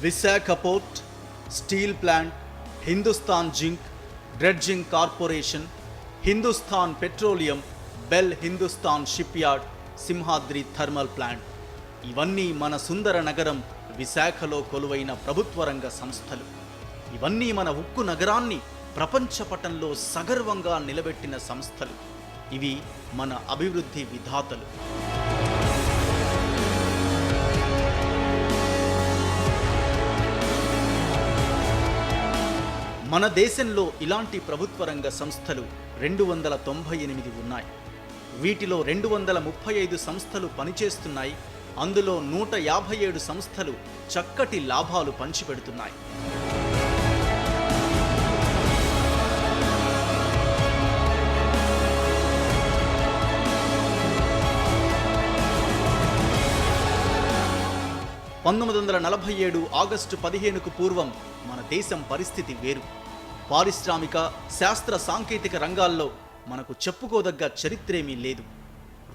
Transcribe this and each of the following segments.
Visakha port, steel plant, Hindustan zinc, dredging corporation, Hindustan petroleum, bell Hindustan ship yard, Simhadri thermal plant ఇవన్నీ మన సుందర నగరం విశాఖలో కొలువైన ప్రభుత్వ రంగ సంస్థలు. ఇవన్నీ మన ఉక్కు నగరాన్ని ప్రపంచ పటంలో సగర్వంగా నిలబెట్టిన సంస్థలు. ఇవి మన అభివృద్ధి విధాతలు. మన దేశంలో ఇలాంటి ప్రభుత్వ రంగ సంస్థలు 298 ఉన్నాయి. వీటిలో 235 సంస్థలు పనిచేస్తున్నాయి. అందులో 157 సంస్థలు చక్కటి లాభాలు పంచిపెడుతున్నాయి. ఆగస్టు 15కు పూర్వం మన దేశం పరిస్థితి వేరు. పారిశ్రామిక, శాస్త్ర, సాంకేతిక రంగాల్లో మనకు చెప్పుకోదగ్గ చరిత్రేమీ లేదు.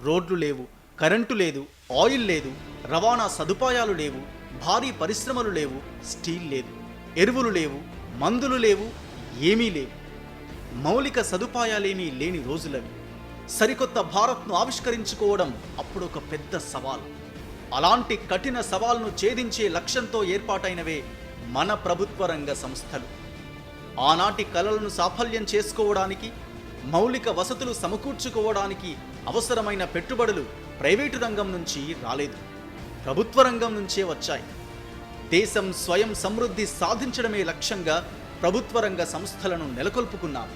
రోడ్లు లేవు, కరెంటు లేదు, ఆయిల్ లేదు, రవాణా సదుపాయాలు లేవు, భారీ పరిశ్రమలు లేవు, స్టీల్ లేదు, ఎరువులు లేవు, మందులు లేవు, ఏమీ లేవు. మౌలిక సదుపాయాలేమీ లేని రోజులవి. సరికొత్త భారత్ను ఆవిష్కరించుకోవడం అప్పుడొక పెద్ద సవాల్. అలాంటి కఠిన సవాల్ను ఛేదించే లక్ష్యంతో ఏర్పాటైనవే మన ప్రభుత్వ రంగ సంస్థలు. ఆనాటి కలలను సాఫల్యం చేసుకోవడానికి, మౌలిక వసతులు సమకూర్చుకోవడానికి అవసరమైన పెట్టుబడులు ప్రైవేటు రంగం నుంచి రాలేదు, ప్రభుత్వ రంగం నుంచే వచ్చాయి. దేశం స్వయం సమృద్ధి సాధించడమే లక్ష్యంగా ప్రభుత్వ రంగ సంస్థలను నెలకొల్పుకున్నాం.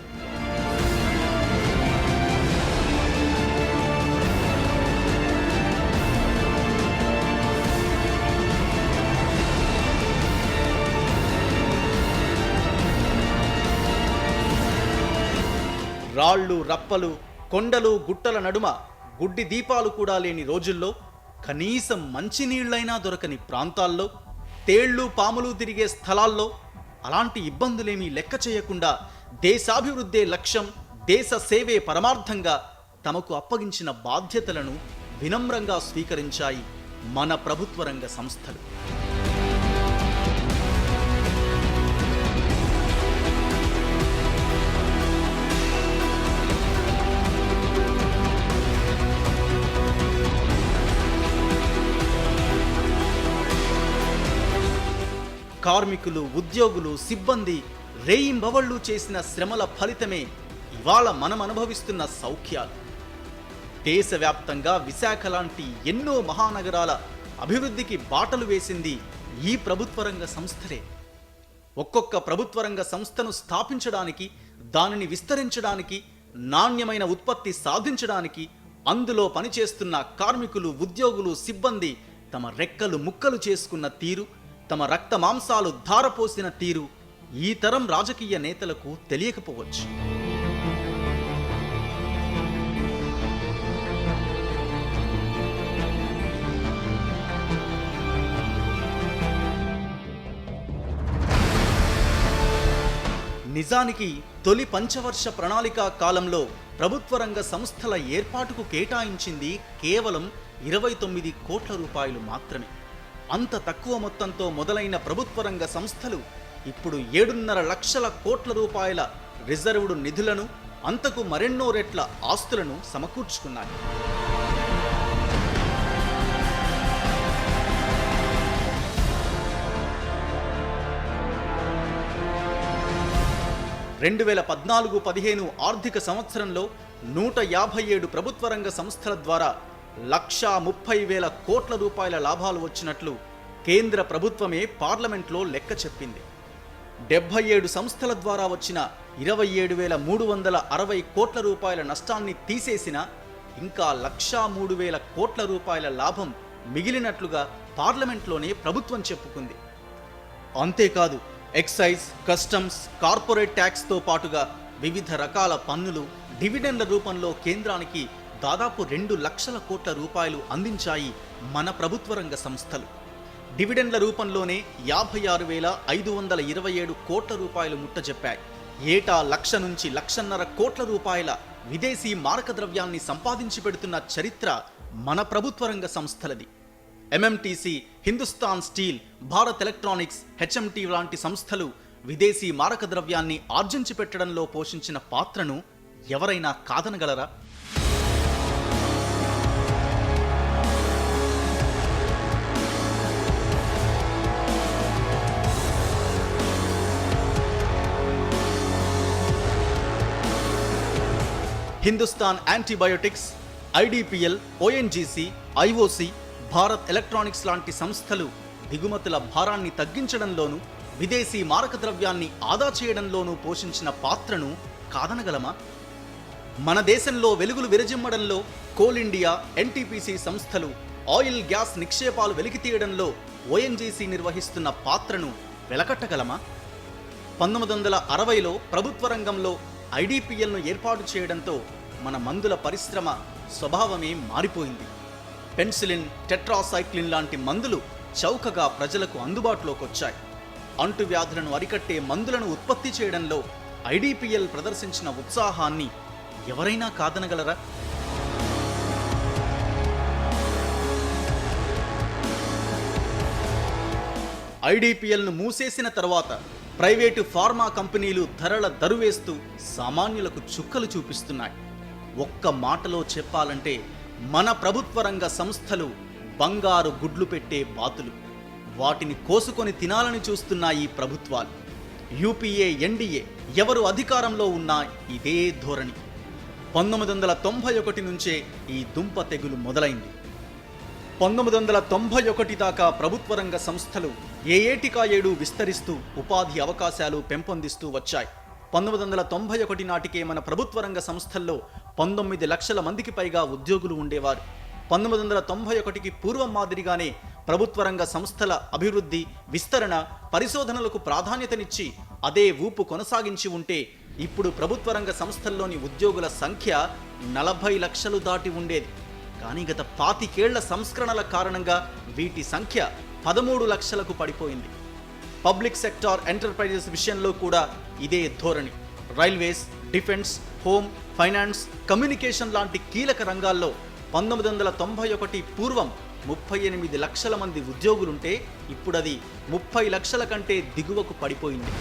రాళ్ళు, రప్పలు, కొండలు, గుట్టల నడుమ గుడ్డి దీపాలు కూడా లేని రోజుల్లో, కనీసం మంచినీళ్లైనా దొరకని ప్రాంతాల్లో, తేళ్లు, పాములు తిరిగే స్థలాల్లో అలాంటి ఇబ్బందులేమీ లెక్క చేయకుండా దేశాభివృద్ధే లక్ష్యం, దేశ సేవే పరమార్థంగా తమకు అప్పగించిన బాధ్యతలను వినమ్రంగా స్వీకరించాయి మన ప్రభుత్వ రంగ సంస్థలు. కార్మికులు, ఉద్యోగులు, సిబ్బంది రేయింబవళ్లు చేసిన శ్రమల ఫలితమే ఇవాళ మనం అనుభవిస్తున్న సౌఖ్యాలు. దేశవ్యాప్తంగా విశాఖ లాంటి ఎన్నో మహానగరాల అభివృద్ధికి బాటలు వేసింది ఈ ప్రభుత్వ రంగ సంస్థలే. ఒక్కొక్క ప్రభుత్వ రంగ సంస్థను స్థాపించడానికి, దానిని విస్తరించడానికి, నాణ్యమైన ఉత్పత్తి సాధించడానికి అందులో పనిచేస్తున్న కార్మికులు, ఉద్యోగులు, సిబ్బంది తమ రెక్కలు ముక్కలు చేసుకున్న తీరు, తమ రక్త మాంసాలు ధారపోసిన తీరు ఈ తరం రాజకీయ నేతలకు తెలియకపోవచ్చు. నిజానికి తొలి పంచవర్ష ప్రణాళిక కాలంలో ప్రభుత్వ రంగ సంస్థల ఏర్పాటుకు కేటాయించింది కేవలం 29 కోట్ల రూపాయలు మాత్రమే. అంత తక్కువ మొత్తంతో మొదలైన ప్రభుత్వ రంగ సంస్థలు ఇప్పుడు 7.5 లక్షల కోట్ల రూపాయల రిజర్వ్డ్ నిధులను, అంతకు మరెన్నో రెట్ల ఆస్తులను సమకూర్చుకున్నాయి. రెండు 2014-15 ఆర్థిక సంవత్సరంలో 157 ప్రభుత్వ రంగ సంస్థల ద్వారా 1,30,000 కోట్ల రూపాయల లాభాలు వచ్చినట్లు కేంద్ర ప్రభుత్వమే పార్లమెంట్లో లెక్క చెప్పింది. 77 సంస్థల ద్వారా వచ్చిన 27,360 కోట్ల రూపాయల నష్టాన్ని తీసేసిన ఇంకా 1,03,000 కోట్ల రూపాయల లాభం మిగిలినట్లుగా పార్లమెంట్లోనే ప్రభుత్వం చెప్పుకుంది. అంతేకాదు, ఎక్సైజ్, కస్టమ్స్, కార్పొరేట్ ట్యాక్స్తో పాటుగా వివిధ రకాల పన్నులు, డివిడెండ్ల రూపంలో కేంద్రానికి దాదాపు 2 లక్షల కోట్ల రూపాయలు అందించాయి మన ప్రభుత్వ రంగ సంస్థలు. డివిడెండ్ల రూపంలోనే 56,527 కోట్ల రూపాయలు ముట్టజెప్పాయి. ఏటా 1,00,000 నుంచి 1,50,000 కోట్ల రూపాయల విదేశీ మారక ద్రవ్యాన్ని సంపాదించి పెడుతున్న చరిత్ర మన ప్రభుత్వ రంగ సంస్థలది. MMTC, Hindustan steel, Bharat electronics, HMT లాంటి సంస్థలు విదేశీ మారక ద్రవ్యాన్ని ఆర్జించి పెట్టడంలో పోషించిన పాత్రను ఎవరైనా కాదనగలరా? Hindustan antibiotics, IDPL, ONGC, IOC, Bharat electronics లాంటి సంస్థలు దిగుమతుల భారాన్ని తగ్గించడంలోనూ విదేశీ మారక ద్రవ్యాన్ని ఆదా చేయడంలోనూ పోషించిన పాత్రను కాదనగలమా? మన దేశంలో వెలుగులు విరజిమ్మడంలో కోల్ ఇండియా, ఎన్టీపీసీ సంస్థలు ఆయిల్ గ్యాస్ నిక్షేపాలు వెలికితీయడంలో ఓఎన్జీసీ నిర్వహిస్తున్న పాత్రను వెలకట్టగలమా? 1960లో ప్రభుత్వ రంగంలో ఐడిపిఎల్ను ఏర్పాటు చేయడంతో మన మందుల పరిశ్రమ స్వభావమే మారిపోయింది. పెన్సిలిన్, టెట్రాసైక్లిన్ లాంటి మందులు చౌకగా ప్రజలకు అందుబాటులోకి వచ్చాయి. అంటువ్యాధులను అరికట్టే మందులను ఉత్పత్తి చేయడంలో ఐడిపిఎల్ ప్రదర్శించిన ఉత్సాహాన్ని ఎవరైనా కాదనగలరా? ఐడిపిఎల్ను మూసేసిన తర్వాత ప్రైవేటు ఫార్మా కంపెనీలు ధరల దరువేస్తూ సామాన్యులకు చుక్కలు చూపిస్తున్నాయి. ఒక్క మాటలో చెప్పాలంటే మన ప్రభుత్వ రంగ సంస్థలు బంగారు గుడ్లు పెట్టే బాతులు. వాటిని కోసుకొని తినాలని చూస్తున్న ఈ ప్రభుత్వాలు, యూపీఏ, ఎన్డీఏ ఎవరు అధికారంలో ఉన్నా ఇదే ధోరణి. 1991 నుంచే ఈ దుంప తెగులు మొదలైంది. 1991 దాకా ప్రభుత్వ రంగ సంస్థలు ఏ ఏటికా ఏడు విస్తరిస్తూ ఉపాధి అవకాశాలు పెంపొందిస్తూ వచ్చాయి. 1991 నాటికే మన ప్రభుత్వ రంగ సంస్థల్లో 19 లక్షల మందికి పైగా ఉద్యోగులు ఉండేవారు. 1991కి పూర్వం మాదిరిగానే ప్రభుత్వ రంగ సంస్థల అభివృద్ధి, విస్తరణ, పరిశోధనలకు ప్రాధాన్యతనిచ్చి అదే ఊపు కొనసాగించి ఉంటే ఇప్పుడు ప్రభుత్వ రంగ సంస్థల్లోని ఉద్యోగుల సంఖ్య 40 లక్షలు దాటి ఉండేది. కానీ గత 25 ఏళ్ల సంస్కరణల కారణంగా వీటి సంఖ్య 13 లక్షలకు పడిపోయింది. పబ్లిక్ సెక్టార్ ఎంటర్ప్రైజెస్ విషయంలో కూడా ఇదే ధోరణి. Railways, defence, home, finance, communication లాంటి కీలక రంగాల్లో 1991 పూర్వం 38 లక్షల మంది ఉద్యోగులుంటే ఇప్పుడు అది 30 లక్షల కంటే దిగువకు పడిపోయింది.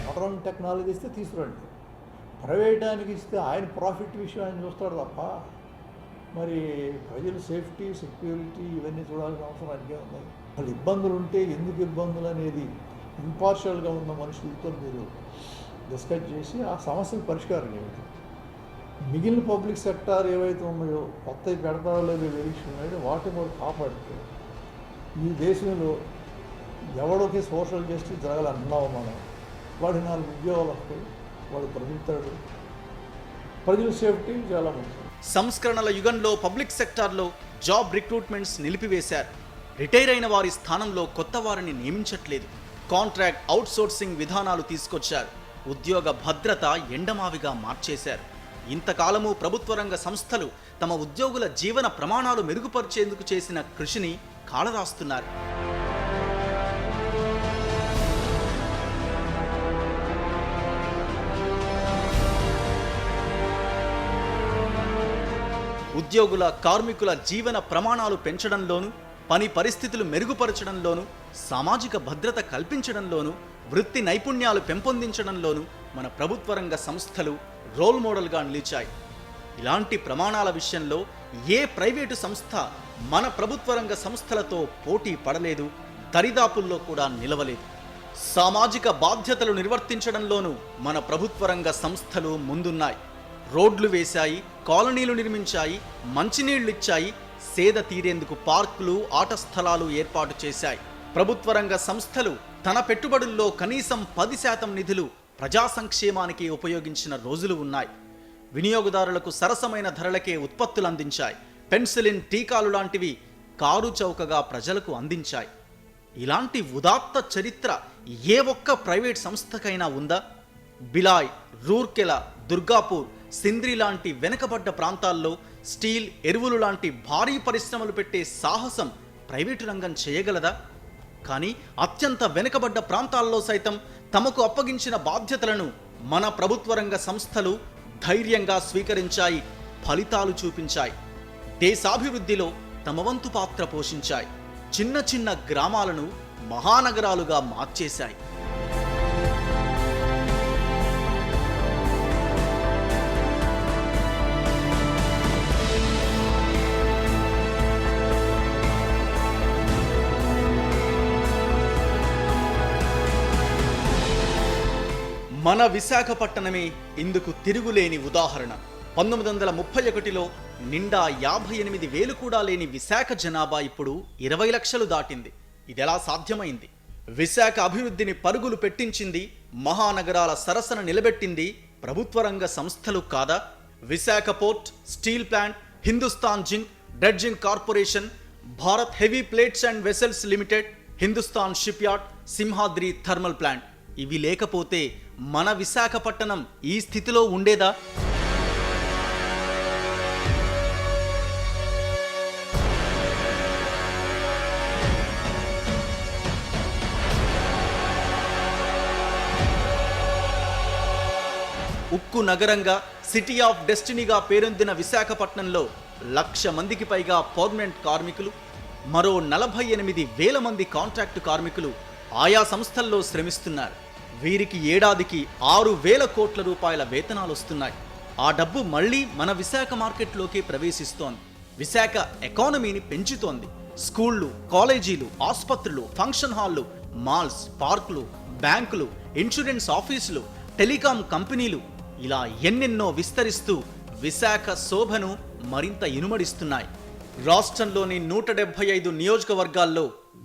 మోడర్న్ టెక్నాలజీ ఇస్తే తీసుకురండి, ప్రైవేటానికి ఇస్తే ఆయన ప్రాఫిట్ విషయం ఆయన చూస్తాడు తప్ప మరి ప్రజల సేఫ్టీ, సెక్యూరిటీ ఇవన్నీ చూడాల్సిన అవసరం అడిగే ఉన్నాయి. వాళ్ళు ఇబ్బందులు ఉంటే ఎందుకు ఇబ్బందులు అనేది ఇంపార్షియల్గా ఉన్న మనుషులతో మీరు డిస్కస్ చేసి ఆ సమస్యను పరిష్కారం చేయండి. మిగిలిన పబ్లిక్ సెక్టార్ ఏవైతే ఉన్నాయో కొత్తవి పెడతారో లేదో వెరిషన్ అనేది వాటిని కూడా కాపాడుతూ ఈ దేశంలో ఎవడోకి సోషల్ జస్టిస్ జరగాలన్నావు మనం, వాడి 4 ఉద్యోగాలు వస్తాయి, వాడు బ్రతుకుతాడు. ప్రజల సేఫ్టీ చాలా ముఖ్యం. సంస్కరణల యుగంలో పబ్లిక్ సెక్టార్లో జాబ్ రిక్రూట్మెంట్స్ నిలిపివేశారు. రిటైర్ అయిన వారి స్థానంలో కొత్త వారిని నియమించట్లేదు. కాంట్రాక్ట్ అవుట్సోర్సింగ్ విధానాలు తీసుకొచ్చారు. ఉద్యోగ భద్రత ఎండమావిగా మార్చేశారు. ఇంతకాలము ప్రభుత్వ రంగ సంస్థలు తమ ఉద్యోగుల జీవన ప్రమాణాలు మెరుగుపరిచేందుకు చేసిన కృషిని కాలరాస్తున్నారు. ఉద్యోగుల, కార్మికుల జీవన ప్రమాణాలు పెంచడంలోనూ, పని పరిస్థితులు మెరుగుపరచడంలోనూ, సామాజిక భద్రత కల్పించడంలోనూ, వృత్తి నైపుణ్యాలు పెంపొందించడంలోనూ మన ప్రభుత్వ రంగ సంస్థలు రోల్ మోడల్గా నిలిచాయి. ఇలాంటి ప్రమాణాల విషయంలో ఏ ప్రైవేటు సంస్థ మన ప్రభుత్వ రంగ సంస్థలతో పోటీ పడలేదు, దరిదాపుల్లో కూడా నిలవలేదు. సామాజిక బాధ్యతలు నిర్వర్తించడంలోనూ మన ప్రభుత్వ రంగ సంస్థలు ముందున్నాయి. రోడ్లు వేశాయి, కాలనీలు నిర్మించాయి, మంచినీళ్లు ఇచ్చాయి, సేద తీరేందుకు పార్కులు, ఆట స్థలాలు ఏర్పాటు చేశాయి. ప్రభుత్వ రంగ సంస్థలు తన పెట్టుబడుల్లో కనీసం 10% నిధులు ప్రజా సంక్షేమానికి ఉపయోగించిన రోజులు ఉన్నాయి. వినియోగదారులకు సరసమైన ధరలకే ఉత్పత్తులు అందించాయి. పెన్సిలిన్, టీకాలు లాంటివి కారు చౌకగా ప్రజలకు అందించాయి. ఇలాంటి ఉదాత్త చరిత్ర ఏ ఒక్క ప్రైవేట్ సంస్థకైనా ఉందా? బిలాయ్, రూర్కెలా, దుర్గాపూర్, సింద్రి లాంటి వెనుకబడ్డ ప్రాంతాల్లో స్టీల్, ఎరువులు లాంటి భారీ పరిశ్రమలు పెట్టే సాహసం ప్రైవేటు రంగం చేయగలదా? కానీ అత్యంత వెనుకబడ్డ ప్రాంతాల్లో సైతం తమకు అప్పగించిన బాధ్యతలను మన ప్రభుత్వ రంగ సంస్థలు ధైర్యంగా స్వీకరించాయి, ఫలితాలు చూపించాయి. దేశాభివృద్ధిలో తమ వంతు పాత్ర పోషించాయి. చిన్న చిన్న గ్రామాలను మహానగరాలుగా మార్చేశాయి. మన విశాఖపట్టణమే ఇందుకు తిరుగులేని ఉదాహరణ. 1931లో నిండా 58,000 కూడా లేని విశాఖ జనాభా ఇప్పుడు 20 లక్షలు దాటింది. ఇదెలా సాధ్యమైంది? విశాఖ అభివృద్ధిని పరుగులు పెట్టించింది, మహానగరాల సరసన నిలబెట్టింది ప్రభుత్వ రంగ సంస్థలు కాదా? Visakha port, steel plant, Hindustan zinc, dredging corporation, Bharat heavy plates and vessels limited, Hindustan ship yard, Simhadri thermal plant ఇవి లేకపోతే మన విశాఖపట్టణం ఈ స్థితిలో ఉండేదా? ఉక్కు నగరంగా, సిటీ ఆఫ్ డెస్టినీగా పేరొందిన విశాఖపట్నంలో 1,00,000 మందికి పైగా పర్మనెంట్ కార్మికులు, మరో 48,000 మంది కాంట్రాక్టు కార్మికులు ఆయా సంస్థల్లో శ్రమిస్తున్నారు. వీరికి ఏడాదికి 6,000 కోట్ల రూపాయల వేతనాలు వస్తున్నాయి. ఆ డబ్బు మళ్ళీ మన విశాఖ మార్కెట్లోకి ప్రవేశిస్తోంది. విశాఖ ఎకానమీని పెంచుతోంది. స్కూళ్లు, కాలేజీలు, ఆసుపత్రులు, ఫంక్షన్ హాళ్లు, మాల్స్, పార్కులు, బ్యాంకులు, ఇన్సూరెన్స్ ఆఫీసులు, టెలికాం కంపెనీలు ఇలా ఎన్నెన్నో విస్తరిస్తూ విశాఖ శోభను మరింత ఇనుమడిస్తున్నాయి. రాష్ట్రంలోని 175 నియోజకవర్గాల్లో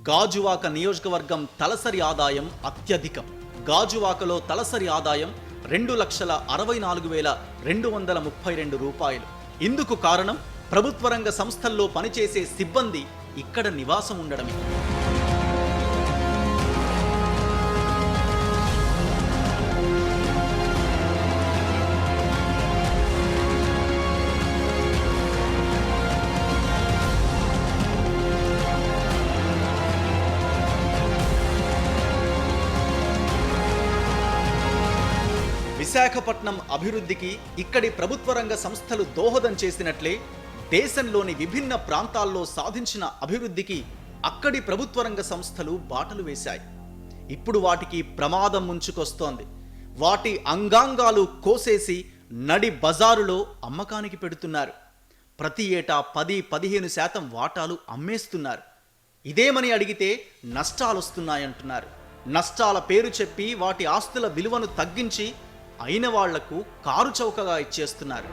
గాజువాక నియోజకవర్గం తలసరి ఆదాయం అత్యధికం. గాజువాకలో తలసరి ఆదాయం 2,64,232 రూపాయలు. ఇందుకు కారణం ప్రభుత్వ రంగ సంస్థల్లో పనిచేసే సిబ్బంది ఇక్కడ నివాసం ఉండడమే. విశాఖపట్నం అభివృద్ధికి ఇక్కడి ప్రభుత్వ రంగ సంస్థలు దోహదం చేసినట్లే దేశంలోని విభిన్న ప్రాంతాల్లో సాధించిన అభివృద్ధికి అక్కడి ప్రభుత్వ రంగ సంస్థలు బాటలు వేశాయి. ఇప్పుడు వాటికి ప్రమాదం ముంచుకొస్తోంది. వాటి అంగాంగాలు కోసేసి నడి బజారులో అమ్మకానికి పెడుతున్నారు. ప్రతి ఏటా 10-15% వాటాలు అమ్మేస్తున్నారు. ఇదేమని అడిగితే నష్టాలొస్తున్నాయంటున్నారు. నష్టాల పేరు చెప్పి వాటి ఆస్తుల విలువను తగ్గించి అయిన వాళ్లకు కారు చౌకగా ఇచ్చేస్తున్నారు.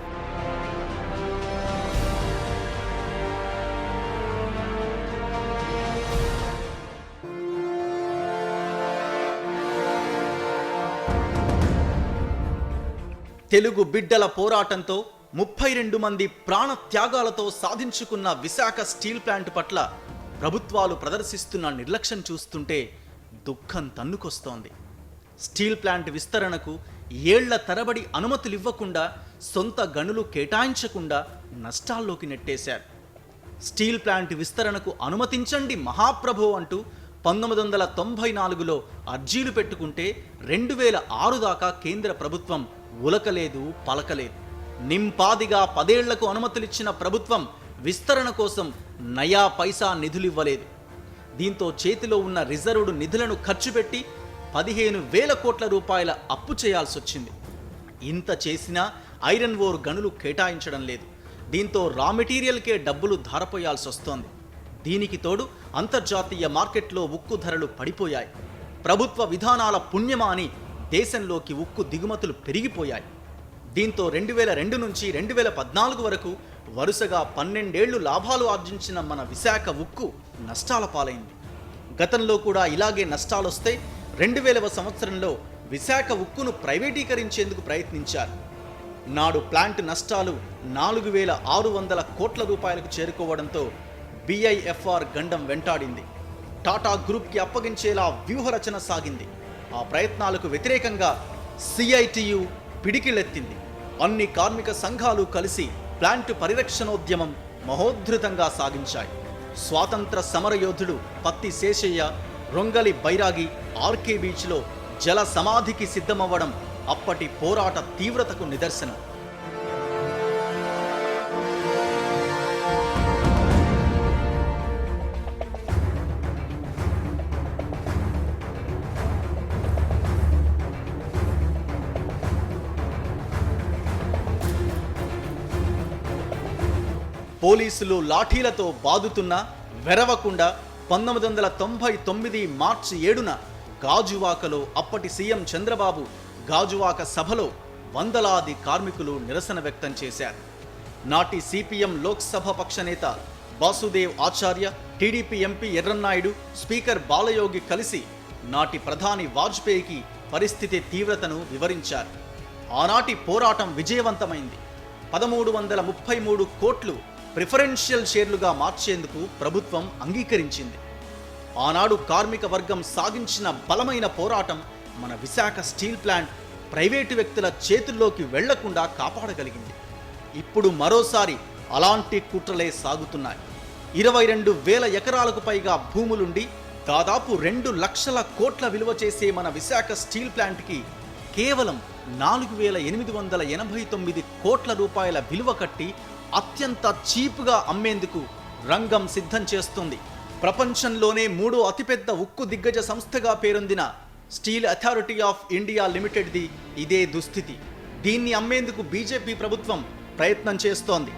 తెలుగు బిడ్డల పోరాటంతో 32 మంది ప్రాణ త్యాగాలతో సాధించుకున్న విశాఖ స్టీల్ ప్లాంట్ పట్ల ప్రభుత్వాలు ప్రదర్శిస్తున్న నిర్లక్ష్యం చూస్తుంటే దుఃఖం తన్నుకొస్తోంది. స్టీల్ ప్లాంట్ విస్తరణకు ఏళ్ల తరబడి అనుమతులివ్వకుండా, సొంత గనులు కేటాయించకుండా నష్టాల్లోకి నెట్టేశారు. స్టీల్ ప్లాంట్ విస్తరణకు అనుమతించండి మహాప్రభో అంటూ 1994లో అర్జీలు పెట్టుకుంటే 2006 దాకా కేంద్ర ప్రభుత్వం ఉలకలేదు, పలకలేదు. నింపాదిగా 10 ఏళ్లకు అనుమతులిచ్చిన ప్రభుత్వం విస్తరణ కోసం నయా పైసా నిధులివ్వలేదు. దీంతో చేతిలో ఉన్న రిజర్వ్డ్ నిధులను ఖర్చు పెట్టి 15,000 కోట్ల రూపాయల అప్పు చేయాల్సొచ్చింది. ఇంత చేసినా ఐరన్ ఓర్ గనులు కేటాయించడం లేదు. దీంతో రా మెటీరియల్కే డబ్బులు ధారపోయాల్సి వస్తోంది. దీనికి తోడు అంతర్జాతీయ మార్కెట్లో ఉక్కు ధరలు పడిపోయాయి. ప్రభుత్వ విధానాల పుణ్యమా అని దేశంలోకి ఉక్కు దిగుమతులు పెరిగిపోయాయి. దీంతో 2002 నుంచి 2014 వరకు వరుసగా 12 ఏళ్లు లాభాలు ఆర్జించిన మన విశాఖ ఉక్కు నష్టాల పాలైంది. గతంలో కూడా ఇలాగే నష్టాలొస్తే 2000వ సంవత్సరంలో విశాఖ ఉక్కును ప్రైవేటీకరించేందుకు ప్రయత్నించారు. నాడు ప్లాంట్ నష్టాలు 4,600 కోట్ల రూపాయలకు చేరుకోవడంతో బిఐఎఫ్ఆర్ గండం వెంటాడింది. టాటా గ్రూప్కి అప్పగించేలా వ్యూహరచన సాగింది. ఆ ప్రయత్నాలకు వ్యతిరేకంగా సిఐటియు పిడికిలెత్తింది. అన్ని కార్మిక సంఘాలు కలిసి ప్లాంట్ పరిరక్షణోద్యమం మహోద్ధృతంగా సాగించాయి. స్వాతంత్ర సమరయోధుడు పత్తి శేషయ్య, రొంగలి బైరాగి ఆర్కే బీచ్లో జల సమాధికి సిద్ధమవ్వడం అప్పటి పోరాట తీవ్రతకు నిదర్శనం. పోలీసులు లాఠీలతో బాదుతున్నా వెరవకుండా 1999 మార్చి 7న గాజువాకలో అప్పటి సీఎం చంద్రబాబు గాజువాక సభలో వందలాది కార్మికులు నిరసన వ్యక్తం చేశారు. నాటి సిపిఎం లోక్సభ పక్ష నేత Vasudev Acharya, TDP MP Yerrannaidu, speaker Balayogi కలిసి నాటి ప్రధాని వాజ్పేయికి పరిస్థితి తీవ్రతను వివరించారు. ఆనాటి పోరాటం విజయవంతమైంది. 1333 కోట్లు ప్రిఫరెన్షియల్ షేర్లుగా మార్చేందుకు ప్రభుత్వం అంగీకరించింది. ఆనాడు కార్మిక వర్గం సాగించిన బలమైన పోరాటం మన విశాఖ స్టీల్ ప్లాంట్ ప్రైవేటు వ్యక్తుల చేతుల్లోకి వెళ్లకుండా కాపాడగలిగింది. ఇప్పుడు మరోసారి అలాంటి కుట్రలే సాగుతున్నాయి. 22,000 ఎకరాలకు పైగా భూములుండి దాదాపు 2 లక్షల కోట్ల విలువ చేసే మన విశాఖ స్టీల్ ప్లాంట్కి కేవలం 4,889 కోట్ల రూపాయల విలువ కట్టి అత్యంత చీపుగా అమ్మేందుకు రంగం సిద్ధం చేస్తుంది. ప్రపంచంలోనే 3వ అతిపెద్ద ఉక్కు దిగ్గజ సంస్థగా పేరొందిన స్టీల్ అథారిటీ ఆఫ్ ఇండియా లిమిటెడ్ది ఇదే దుస్థితి. దీన్ని అమ్మేందుకు బీజేపీ ప్రభుత్వం ప్రయత్నం చేస్తోంది.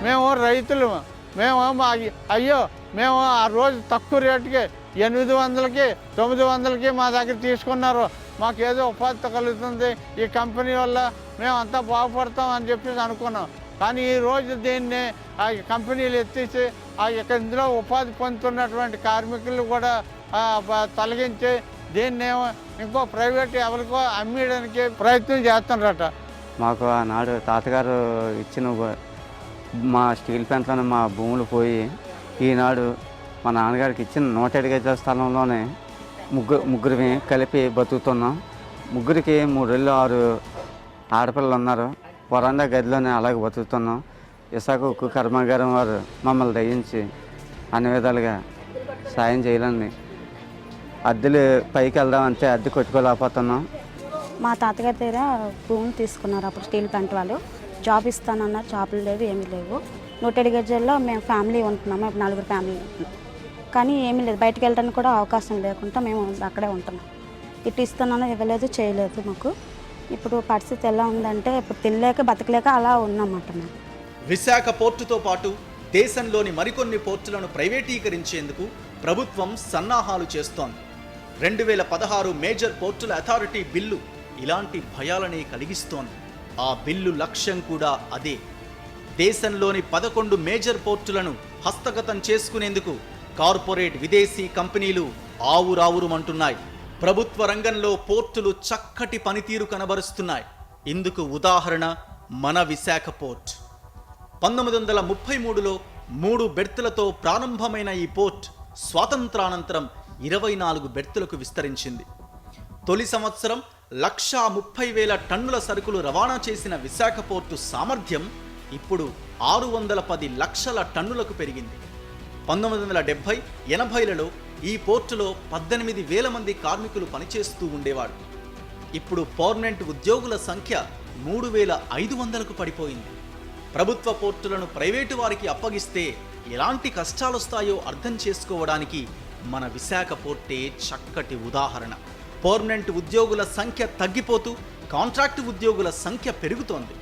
మేము రైతులు, మేము మేము ఆ రోజు తక్కువ రేటుకి 800కి 900కి మా దగ్గర తీసుకున్నారు. మాకేదో ఉపాధి కలుగుతుంది ఈ కంపెనీ వల్ల, మేము అంతా బాగుపడతాం అని చెప్పేసి అనుకున్నాం. కానీ ఈరోజు దీన్ని ఆ కంపెనీలు ఎత్తేసి ఇందులో ఉపాధి పొందుతున్నటువంటి కార్మికులు కూడా తొలగించి దీన్ని ఇంకో ప్రైవేట్ ఎవరికో అమ్మేయడానికి ప్రయత్నం చేస్తున్నారట. మాకు ఆనాడు తాతగారు ఇచ్చిన మా స్టీల్ ప్లాంట్లోనే మా భూములు పోయి ఈనాడు మా నాన్నగారికి ఇచ్చిన 107 గజాల స్థలంలోనే ముగ్గురిని కలిపి బతుకుతున్నాం. ముగ్గురికి 3 ఇళ్ళు 6 ఆడపిల్లలు ఉన్నారు. వరండా గదిలోనే అలాగే బతుకుతున్నాం. విశాఖ ఉక్కు కర్మాగారం వారు మమ్మల్ని దయించి అన్ని విధాలుగా సాయం చేయాలండి. అద్దెలు పైకి వెళ్దామంటే అద్దె కొట్టుకోలేకపోతున్నాం. మా తాతగారి దగ్గర భూములు తీసుకున్నారు. అప్పుడు స్టీల్ ప్లాంట్ వాళ్ళు జాబ్ ఇస్తానన్నారు. జాబులు లేవు, ఏమీ లేవు. 107 గజాల్లో మేము ఫ్యామిలీ ఉంటున్నాము. 4 ఫ్యామిలీ ఉంటున్నాం. కానీ ఏమీ లేదు, బయటకు వెళ్ళడానికి కూడా అవకాశం లేకుండా మేము అక్కడే ఉంటున్నాం. ఇటు ఇస్తున్నాను ఇవ్వలేదు, చేయలేదు మాకు. ఇప్పుడు పరిస్థితి ఎలా ఉందంటే ఇప్పుడు తినలేక బతకలేక అలా ఉన్నామన్నమాట మేము. విశాఖ పోర్టుతో పాటు దేశంలోని మరికొన్ని పోర్టులను ప్రైవేటీకరించేందుకు ప్రభుత్వం సన్నాహాలు చేస్తోంది. 2016 మేజర్ పోర్టుల అథారిటీ బిల్లు ఇలాంటి భయాలనే కలిగిస్తోంది. ఆ బిల్లు లక్ష్యం కూడా అదే. దేశంలోని 11 మేజర్ పోర్టులను హస్తగతం చేసుకునేందుకు కార్పొరేట్ విదేశీ కంపెనీలు ఆవురావురుమంటున్నాయి. ప్రభుత్వ రంగంలో పోర్టులు చక్కటి పనితీరు కనబరుస్తున్నాయి. ఇందుకు ఉదాహరణ మన విశాఖ పోర్ట్. 1933లో 3 బెర్తులతో ప్రారంభమైన ఈ పోర్ట్ స్వాతంత్రానంతరం 24 బెర్తులకు విస్తరించింది. తొలి సంవత్సరం 130,000 టన్నుల సరుకులు రవాణా చేసిన విశాఖ పోర్టు సామర్థ్యం ఇప్పుడు 610 లక్షల టన్నులకు పెరిగింది. 1970-80లలో ఈ పోర్టులో 18,000 మంది కార్మికులు పనిచేస్తూ ఉండేవారు. ఇప్పుడు పర్మనెంట్ ఉద్యోగుల సంఖ్య 3,500కు పడిపోయింది. ప్రభుత్వ పోర్టులను ప్రైవేటు వారికి అప్పగిస్తే ఎలాంటి కష్టాలొస్తాయో అర్థం చేసుకోవడానికి మన విశాఖ పోర్టే చక్కటి ఉదాహరణ. పర్మనెంట్ ఉద్యోగుల సంఖ్య తగ్గిపోతూ కాంట్రాక్టు ఉద్యోగుల సంఖ్య పెరుగుతోంది.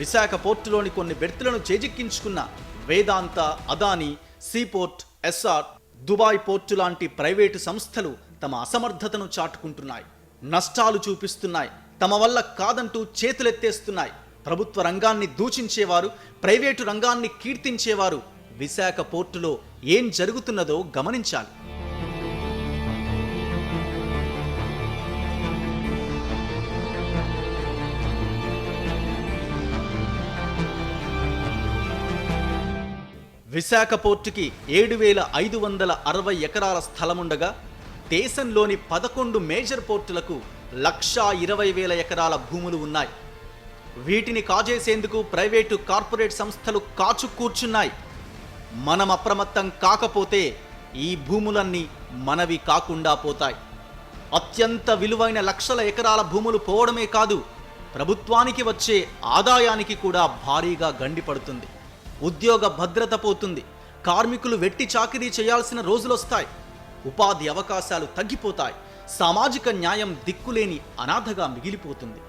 విశాఖ పోర్టులోని కొన్ని బెర్తులను చేజిక్కించుకున్న Vedanta, Adani, seaport, Essar, Dubai port లాంటి ప్రైవేటు సంస్థలు తమ అసమర్థతను చాటుకుంటున్నాయి. నష్టాలు చూపిస్తున్నాయి. తమ వల్ల కాదంటూ చేతులెత్తేస్తున్నాయి. ప్రభుత్వ రంగాన్ని దూషించేవారు, ప్రైవేటు రంగాన్ని కీర్తించేవారు విశాఖ పోర్టులో ఏం జరుగుతున్నదో గమనించాలి. విశాఖ పోర్టుకి 7,560 ఎకరాల స్థలముండగా దేశంలోని 11 మేజర్ పోర్టులకు 1,20,000 ఎకరాల భూములు ఉన్నాయి. వీటిని కాజేసేందుకు ప్రైవేటు కార్పొరేట్ సంస్థలు కాచు కూర్చున్నాయి. మనం అప్రమత్తం కాకపోతే ఈ భూములన్నీ మనవి కాకుండా పోతాయి. అత్యంత విలువైన లక్షల ఎకరాల భూములు పోవడమే కాదు, ప్రభుత్వానికి వచ్చే ఆదాయానికి కూడా భారీగా గండిపడుతుంది. ఉద్యోగ భద్రత పోతుంది. కార్మికులు వెట్టి చాకిరీ చేయాల్సిన రోజులొస్తాయి. ఉపాధి అవకాశాలు తగ్గిపోతాయి. సామాజిక న్యాయం దిక్కులేని అనాథగా మిగిలిపోతుంది.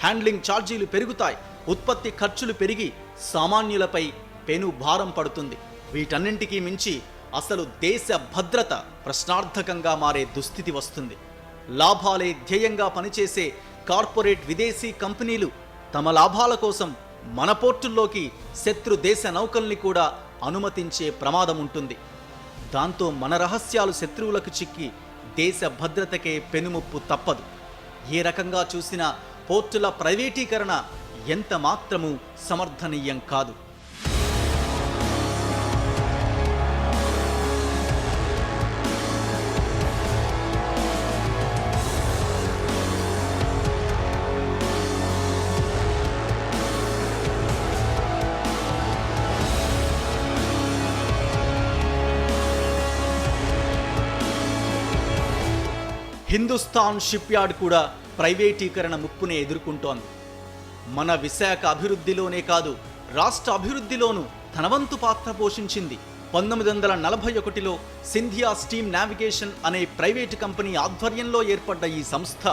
హ్యాండ్లింగ్ ఛార్జీలు పెరుగుతాయి. ఉత్పత్తి ఖర్చులు పెరిగి సామాన్యులపై పెను భారం పడుతుంది. వీటన్నింటికీ మించి అసలు దేశ భద్రత ప్రశ్నార్థకంగా మారే దుస్థితి వస్తుంది. లాభాలే ధ్యేయంగా పనిచేసే కార్పొరేట్ విదేశీ కంపెనీలు తమ లాభాల కోసం మన పోర్టుల్లోకి శత్రు దేశ నౌకల్ని కూడా అనుమతించే ప్రమాదం ఉంటుంది. దాంతో మన రహస్యాలు శత్రువులకు చిక్కి దేశ భద్రతకే పెనుముప్పు తప్పదు. ఏ రకంగా చూసినా పోర్టుల ప్రైవేటీకరణ ఎంత మాత్రమూ సమర్థనీయం కాదు. హిందుస్థాన్ షిప్ యార్డ్ కూడా ప్రైవేటీకరణ ముప్పునే ఎదుర్కొంటోంది. మన విశాఖ అభివృద్ధిలోనే కాదు, రాష్ట్ర అభివృద్ధిలోనూ తన వంతు పాత్ర పోషించింది. 1941లో సింధియా స్టీమ్ నావిగేషన్ అనే ప్రైవేటు కంపెనీ ఆధ్వర్యంలో ఏర్పడ్డ ఈ సంస్థ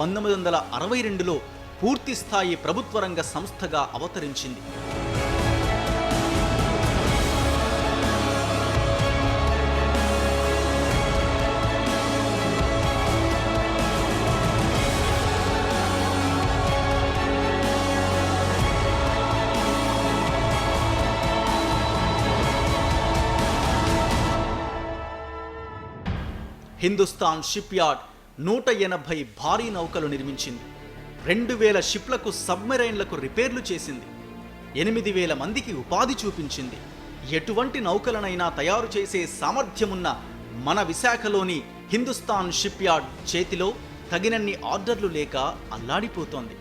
1962లో పూర్తి స్థాయి ప్రభుత్వ రంగ సంస్థగా అవతరించింది. హిందుస్థాన్ షిప్ యార్డ్ 180 భారీ నౌకలు నిర్మించింది. 2,000 షిప్లకు సబ్మెరైన్లకు రిపేర్లు చేసింది. 8,000 మందికి ఉపాధి చూపించింది. ఎటువంటి నౌకలనైనా తయారు చేసే సామర్థ్యమున్న మన విశాఖలోని హిందుస్థాన్ షిప్ యార్డ్ చేతిలో తగినన్ని ఆర్డర్లు లేక అల్లాడిపోతోంది.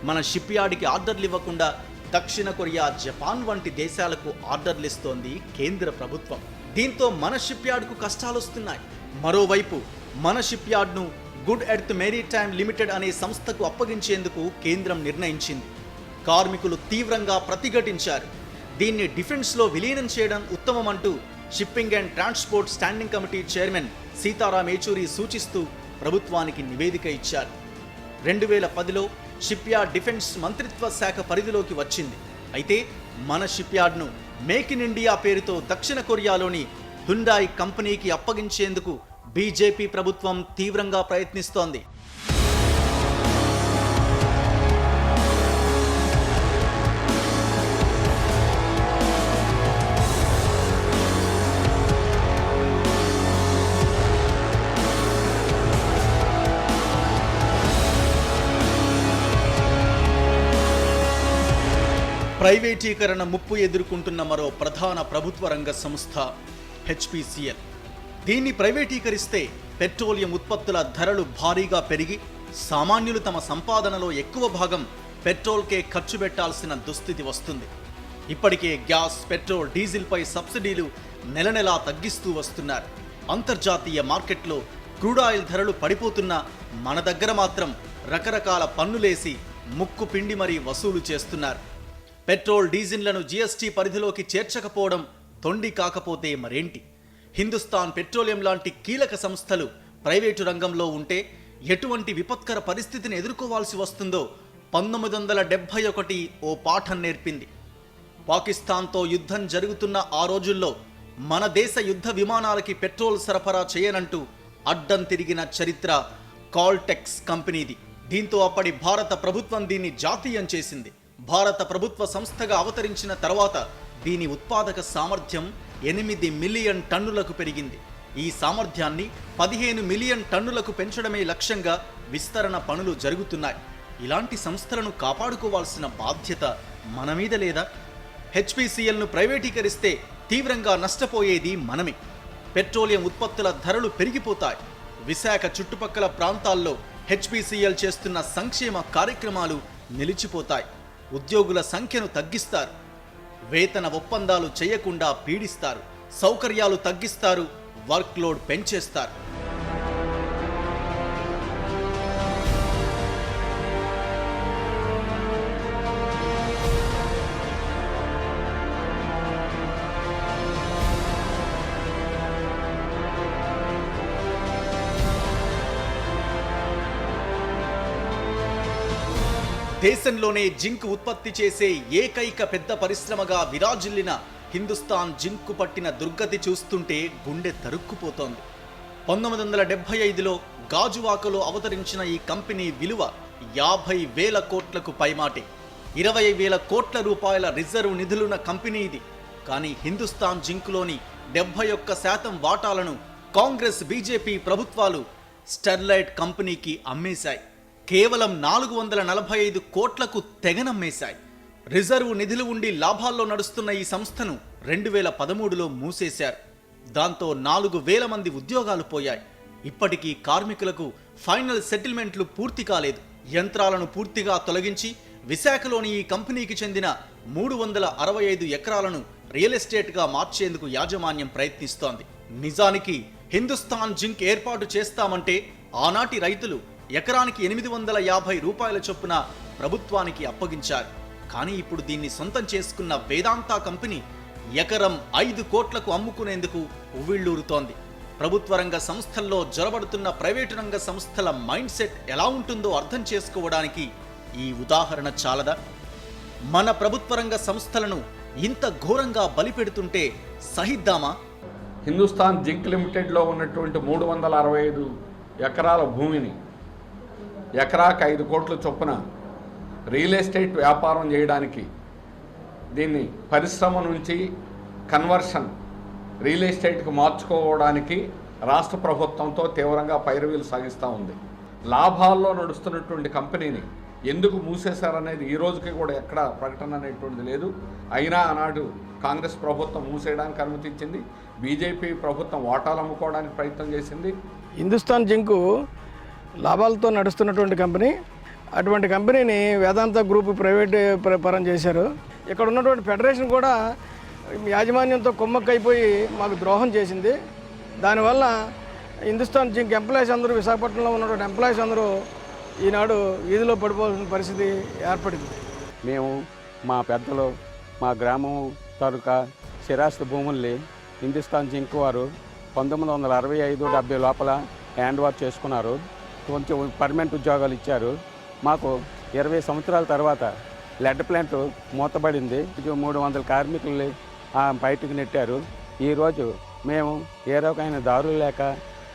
మన షిప్ యార్డ్కి ఆర్డర్లు ఇవ్వకుండా దక్షిణ కొరియా, జపాన్ వంటి దేశాలకు ఆర్డర్లు ఇస్తోంది కేంద్ర ప్రభుత్వం. దీంతో మన షిప్ యార్డ్కు కష్టాలొస్తున్నాయి. మరోవైపు మన షిప్ యార్డ్ను గుడ్ ఎర్త్ మెరీటైమ్ లిమిటెడ్ అనే సంస్థకు అప్పగించేందుకు కేంద్రం నిర్ణయించింది. కార్మికులు తీవ్రంగా ప్రతిఘటించారు. దీన్ని డిఫెన్స్లో విలీనం చేయడం ఉత్తమమంటూ shipping and transport standing committee chairman Sitaram Yechury సూచిస్తూ ప్రభుత్వానికి నివేదిక ఇచ్చారు. 2010లో షిప్ యార్డ్ డిఫెన్స్ మంత్రిత్వ శాఖ పరిధిలోకి వచ్చింది. అయితే మన షిప్ యార్డ్ను మేక్ ఇన్ ఇండియా పేరుతో దక్షిణ కొరియాలోని హ్యుండాయ్ కంపెనీకి అప్పగించేందుకు బీజేపీ ప్రభుత్వం తీవ్రంగా ప్రయత్నిస్తోంది. ప్రైవేటీకరణ ముప్పు ఎదుర్కొంటున్న మరో ప్రధాన ప్రభుత్వ రంగ సంస్థ హెచ్పిసిఎల్. దీన్ని ప్రైవేటీకరిస్తే పెట్రోలియం ఉత్పత్తుల ధరలు భారీగా పెరిగి సామాన్యులు తమ సంపాదనలో ఎక్కువ భాగం పెట్రోల్కే ఖర్చు పెట్టాల్సిన దుస్థితి వస్తుంది. ఇప్పటికే గ్యాస్, పెట్రోల్, డీజిల్పై సబ్సిడీలు నెలనెలా తగ్గిస్తూ వస్తున్నారు. అంతర్జాతీయ మార్కెట్లో క్రూడ్ ఆయిల్ ధరలు పడిపోతున్నా మన దగ్గర మాత్రం రకరకాల పన్నులేసి ముక్కు పిండి మరీ వసూలు చేస్తున్నారు. పెట్రోల్, డీజిల్లను జీఎస్టీ పరిధిలోకి చేర్చకపోవడం తొండి కాకపోతే మరేంటి? హిందుస్థాన్ పెట్రోలియం లాంటి కీలక సంస్థలు ప్రైవేటు రంగంలో ఉంటే ఎటువంటి విపత్కర పరిస్థితిని ఎదుర్కోవాల్సి వస్తుందో 1971 ఓ పాఠం నేర్పింది. పాకిస్తాన్తో యుద్ధం జరుగుతున్న ఆ రోజుల్లో మన దేశ యుద్ధ విమానాలకి పెట్రోల్ సరఫరా చేయనంటూ అడ్డం తిరిగిన చరిత్ర కాల్టెక్స్ కంపెనీది. దీంతో అప్పటి భారత ప్రభుత్వం దీన్ని జాతీయం చేసింది. భారత ప్రభుత్వ సంస్థగా అవతరించిన తర్వాత దీని ఉత్పాదక సామర్థ్యం 8 మిలియన్ టన్నులకు పెరిగింది. ఈ సామర్థ్యాన్ని 15 మిలియన్ టన్నులకు పెంచడమే లక్ష్యంగా విస్తరణ పనులు జరుగుతున్నాయి. ఇలాంటి సంస్థలను కాపాడుకోవాల్సిన బాధ్యత మన మీద లేదా? హెచ్పిసిఎల్ను ప్రైవేటీకరిస్తే తీవ్రంగా నష్టపోయేది మనమే. పెట్రోలియం ఉత్పత్తుల ధరలు పెరిగిపోతాయి. విశాఖ చుట్టుపక్కల ప్రాంతాల్లో హెచ్పిసిఎల్ చేస్తున్న సంక్షేమ కార్యక్రమాలు నిలిచిపోతాయి. ఉద్యోగుల సంఖ్యను తగ్గిస్తారు. వేతన ఒప్పందాలు చేయకుండా పీడిస్తారు. సౌకర్యాలు తగ్గిస్తారు. వర్క్లోడ్ పెంచేస్తారు. దేశంలోనే జింక్ ఉత్పత్తి చేసే ఏకైక పెద్ద పరిశ్రమగా విరాజిల్లిన హిందుస్థాన్ జింక్ పట్టిన దుర్గతి చూస్తుంటే గుండె తరుక్కుపోతోంది. 1975లో గాజువాకలో అవతరించిన ఈ కంపెనీ విలువ 50,000 కోట్లకు పైమాటే. 20,000 కోట్ల రూపాయల రిజర్వ్ నిధులున్న కంపెనీ ఇది. కానీ హిందుస్థాన్ జింక్లోని 71% వాటాలను కాంగ్రెస్ బీజేపీ ప్రభుత్వాలు స్టెర్లైట్ కంపెనీకి అమ్మేశాయి. కేవలం 445 కోట్లకు తెగనమ్మేశాయి. రిజర్వ్ నిధులు ఉండి లాభాల్లో నడుస్తున్న ఈ సంస్థను 2013లో మూసేశారు. దాంతో 4,000 మంది ఉద్యోగాలు పోయాయి. ఇప్పటికీ కార్మికులకు ఫైనల్ సెటిల్మెంట్లు పూర్తి కాలేదు. యంత్రాలను పూర్తిగా తొలగించి విశాఖలోని ఈ కంపెనీకి చెందిన 365 ఎకరాలను రియల్ ఎస్టేట్గా మార్చేందుకు యాజమాన్యం ప్రయత్నిస్తోంది. నిజానికి హిందుస్థాన్ జింక్ ఏర్పాటు చేస్తామంటే ఆనాటి రైతులు ఎకరానికి 850 రూపాయల చొప్పున ప్రభుత్వానికి అప్పగించారు. కానీ ఇప్పుడు దీన్ని సొంతం చేసుకున్న వేదాంత కంపెనీ ఎకరం 5 కోట్లకు అమ్ముకునేందుకు ఉవ్విళ్లూరుతోంది. ప్రభుత్వ రంగ సంస్థల్లో జొరబడుతున్న ప్రైవేటు రంగ సంస్థల మైండ్ సెట్ ఎలా ఉంటుందో అర్థం చేసుకోవడానికి ఈ ఉదాహరణ చాలదా? మన ప్రభుత్వ రంగ సంస్థలను ఇంత ఘోరంగా బలిపెడుతుంటే సహిద్దామా? హిందుస్థాన్ జింక్ లిమిటెడ్లో ఉన్నటువంటి 365 ఎకరాల భూమిని ఎకరాకు 5 కోట్ల చొప్పున రియల్ ఎస్టేట్ వ్యాపారం చేయడానికి, దీన్ని పరిశ్రమ నుంచి కన్వర్షన్ రియల్ ఎస్టేట్కి మార్చుకోవడానికి రాష్ట్ర ప్రభుత్వంతో తీవ్రంగా పైరవీలు సాగిస్తూ ఉంది. లాభాల్లో నడుస్తున్నటువంటి కంపెనీని ఎందుకు మూసేశారనేది ఈ రోజుకి కూడా ఎక్కడ ప్రకటన అనేటువంటిది లేదు. అయినా ఆనాడు కాంగ్రెస్ ప్రభుత్వం మూసేయడానికి అనుమతించింది. బీజేపీ ప్రభుత్వం వాటాలు అమ్ముకోవడానికి ప్రయత్నం చేసింది. హిందుస్థాన్ జింకు లాభాలతో నడుస్తున్నటువంటి కంపెనీ. అటువంటి కంపెనీని వేదాంత గ్రూప్ ప్రైవేట్ పరం చేశారు. ఇక్కడ ఉన్నటువంటి ఫెడరేషన్ కూడా యాజమాన్యంతో కుమ్మక్కైపోయి మాకు ద్రోహం చేసింది. దానివల్ల హిందుస్థాన్ జింక్ ఎంప్లాయీస్ అందరూ, విశాఖపట్నంలో ఉన్నటువంటి ఎంప్లాయీస్ అందరూ ఈనాడు వీధిలో పడిపోవాల్సిన పరిస్థితి ఏర్పడింది. మేము మా పెద్దలు మా గ్రామం తాలూకా స్థిరాస్తి భూముల్ని హిందుస్థాన్ జింక్ వారు 1965-70 లోపల హ్యాండ్ ఓవర్ చేసుకున్నారు. కొంచెం పర్మనెంట్ ఉద్యోగాలు ఇచ్చారు. మాకు 20 సంవత్సరాల తర్వాత లెడ్ ప్లాంట్ మూతబడింది. 300 కార్మికుల్ని బయటకు నెట్టారు. ఈరోజు మేము ఏ రకమైన దారులు లేక